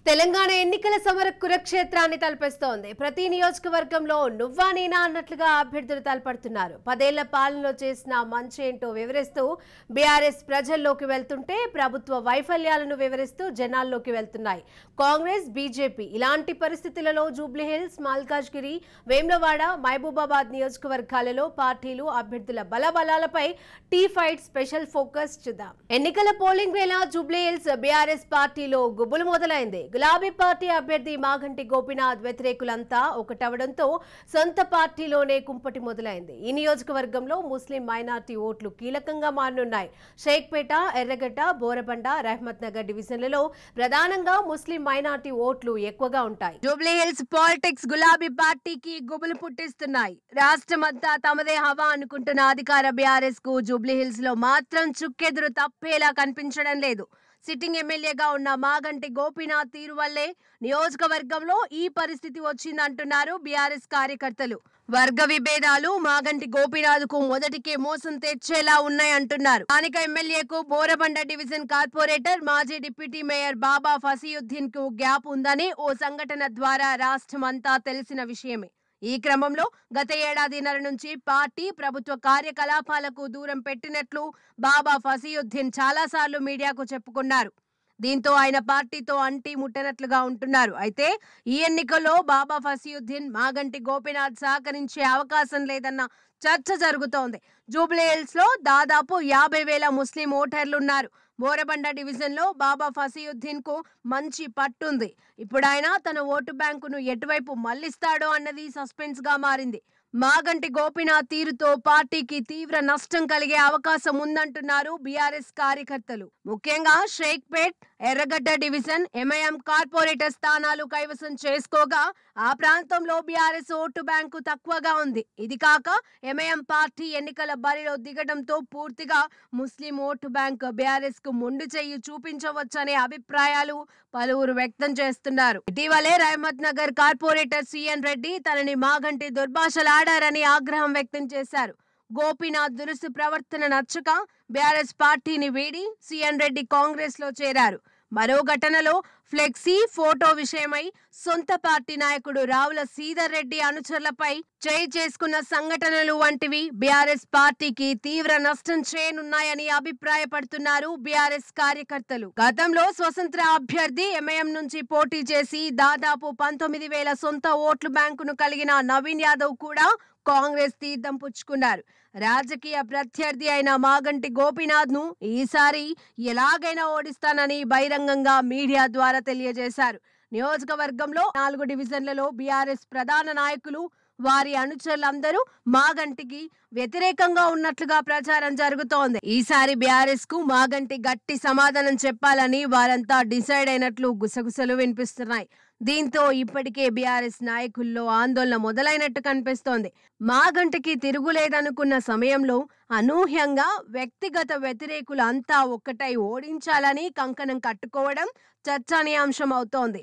తెలంగాణ ఎన్నికల సమర కురుక్షేత్రాన్ని తలపిస్తోంది. ప్రతి నియోజకవర్గంలో నువ్వా నేనా అన్నట్లుగా అభ్యర్థులు తలపడుతున్నారు. 10 ఏళ్ల పాలనలో చేసిన మంచి ఏంటో వివరిస్తూ బీఆర్ఎస్ ప్రజల్లోకి వెళ్తుంటే, ప్రభుత్వ వైఫల్యాలను వివరిస్తూ జనాల్లోకి వెళ్తున్నాయి కాంగ్రెస్, బీజేపీ. ఇలాంటి పరిస్థితులలో జూబ్లీహిల్స్, మల్కాజ్గిరి, వేములవాడ, మహబూబాబాద్ నియోజకవర్గాలలో పార్టీలు అభ్యర్థుల బలబలాలపై టీ ఫైట్ స్పెషల్ ఫోకస్ చూద్దాం. ఎన్నికల పోలింగ్ వేళ జూబ్లీహిల్స్ బీఆర్ఎస్ పార్టీలో గుబులు మొదలైంది. గులాబీ పార్టీ అభ్యర్థి మాగంటి గోపీనాథ్ వ్యతిరేకులంతా ఒకటవడంతో సొంత పార్టీలోనే కుంపటి మొదలైంది. ఈ నియోజకవర్గంలో ముస్లిం మైనార్టీ ఓట్లు కీలకంగా మారనున్నాయి. షేక్పేట, ఎర్రగడ్డ, బోరబండ, రహమత్ నగర్ డివిజన్లలో ప్రధానంగా ముస్లిం మైనార్టీ ఓట్లు ఎక్కువగా ఉంటాయి. జూబ్లీహిల్స్ పాలిటిక్స్ గులాబీ పార్టీకి గుబులు పుట్టిస్తున్నాయి. రాష్ట్రమంతా తమదే హవా అనుకుంటున్న అధికార బీఆర్ఎస్ కు జూబ్లీహిల్స్ లో మాత్రం చుక్కెదురు తప్పేలా కనిపించడం లేదు. సిట్టింగ్ ఎమ్మెల్యేగా ఉన్న మాగంటి గోపీనాథ్ తీరు వల్లే నియోజకవర్గంలో ఈ పరిస్థితి వచ్చిందంటున్నారు బీఆర్ఎస్ కార్యకర్తలు. వర్గ విభేదాలు మాగంటి గోపీనాథ్ కు మొదటికే మోసం తెచ్చేలా ఉన్నాయంటున్నారు. స్థానిక ఎమ్మెల్యేకు బోరబండ డివిజన్ కార్పొరేటర్, మాజీ డిప్యూటీ మేయర్ బాబా ఫసీయుద్దీన్ కు గ్యాప్ ఉందని ఓ సంఘటన ద్వారా రాష్ట్రమంతా తెలిసిన విషయమే. ఈ క్రమంలో గత ఏడాదిన్నర నుంచి పార్టీ, ప్రభుత్వ కార్యకలాపాలకు దూరం పెట్టినట్లు బాబా ఫసీయుద్దీన్ చాలాసార్లు మీడియాకు చెప్పుకున్నారు. దీంతో ఆయన పార్టీతో అంటి ముట్టనట్లుగా ఉంటున్నారు. అయితే ఈ ఎన్నికల్లో బాబా ఫసీయుద్దీన్, మాగంటి గోపీనాథ్ సహకరించే అవకాశం లేదన్న చర్చ జరుగుతోంది. జూబ్లీహిల్స్ లో దాదాపు 50,000 ముస్లిం ఓటర్లున్నారు. బోరబండ డివిజన్ లో బాబా ఫసీయుద్దీన్ కు మంచి పట్టుంది. ఇప్పుడు ఆయన తన ఓటు బ్యాంకును ఎటువైపు మళ్లిస్తాడో అన్నది సస్పెన్స్ గా మారింది. మాగంటి గోపీనాథ్ తీరుతో పార్టీకి తీవ్ర నష్టం కలిగే అవకాశం ఉందంటున్నారు బీఆర్ఎస్ కార్యకర్తలు. ముఖ్యంగా షేక్పేట్, ఎర్రగడ్డ డివిజన్ ఎంఐఎం కార్పొరేటర్ స్థానాలు కైవసం చేసుకోగా ఆ ప్రాంతంలో బీఆర్ఎస్ ఓటు బ్యాంకు తక్కువగా ఉంది. ఇది కాక ఎంఐఎం పార్టీ ఎన్నికల బరిలో దిగడంతో పూర్తిగా ముస్లిం ఓటు బ్యాంక్ బీఆర్ఎస్ కు మొండి చెయ్యి చూపించవచ్చనే అభిప్రాయాలు పలువురు వ్యక్తం చేస్తున్నారు. ఇటీవలే రహమత్ నగర్ కార్పొరేటర్ సిఎన్ రెడ్డి తనని మాగంటి దుర్భాషలాడారని ఆగ్రహం వ్యక్తం చేశారు. గోపీనాథ్ దురుసు ప్రవర్తన నచ్చక బీఆర్ఎస్ పార్టీని వీడి సిఎన్ రెడ్డి కాంగ్రెస్ లో చేరారు. మరో ఘటనలో ఫ్లెక్సీ ఫోటో విషయమై సొంత పార్టీ నాయకుడు రావుల శ్రీధర్ రెడ్డి అనుచరులపై చేయి చేసుకున్న సంఘటనలు వంటివి బీఆర్ఎస్ పార్టీకి తీవ్ర నష్టం చేయనున్నాయని అభిప్రాయపడుతున్నారు బీఆర్ఎస్ కార్యకర్తలు. గతంలో స్వతంత్ర అభ్యర్థి ఎంఐఎం నుంచి పోటీ చేసి దాదాపు 19,000 సొంత ఓట్లు బ్యాంకును కలిగిన నవీన్ యాదవ్ కూడా కాంగ్రెస్ తీర్థం పుచ్చుకున్నారు. రాజకీయ ప్రత్యర్థి అయిన మాగంటి గోపీనాథ్ ను ఈసారి ఎలాగైనా ఓడిస్తానని బహిరంగంగా మీడియా ద్వారా తెలియజేశారు. నియోజకవర్గంలో 4 డివిజన్లలో బీఆర్ఎస్ ప్రధాన నాయకులు, వారి అనుచరులందరూ మాగంటికి వ్యతిరేకంగా ఉన్నట్లుగా ప్రచారం జరుగుతోంది. ఈసారి బీఆర్ఎస్ కు మాగంటి గట్టి సమాధానం చెప్పాలని వారంతా డిసైడ్ అయినట్లు గుసగుసలు వినిపిస్తున్నాయి. దీంతో ఇప్పటికే బీఆర్ఎస్ నాయకుల్లో ఆందోళన మొదలైనట్టు కనిపిస్తోంది. మాగంటికి తిరుగులేదనుకున్న సమయంలో అనూహ్యంగా వ్యక్తిగత వ్యతిరేకులు అంతా ఒక్కటై ఓడించాలని కంకణం కట్టుకోవడం చర్చనీయాంశం అవుతోంది.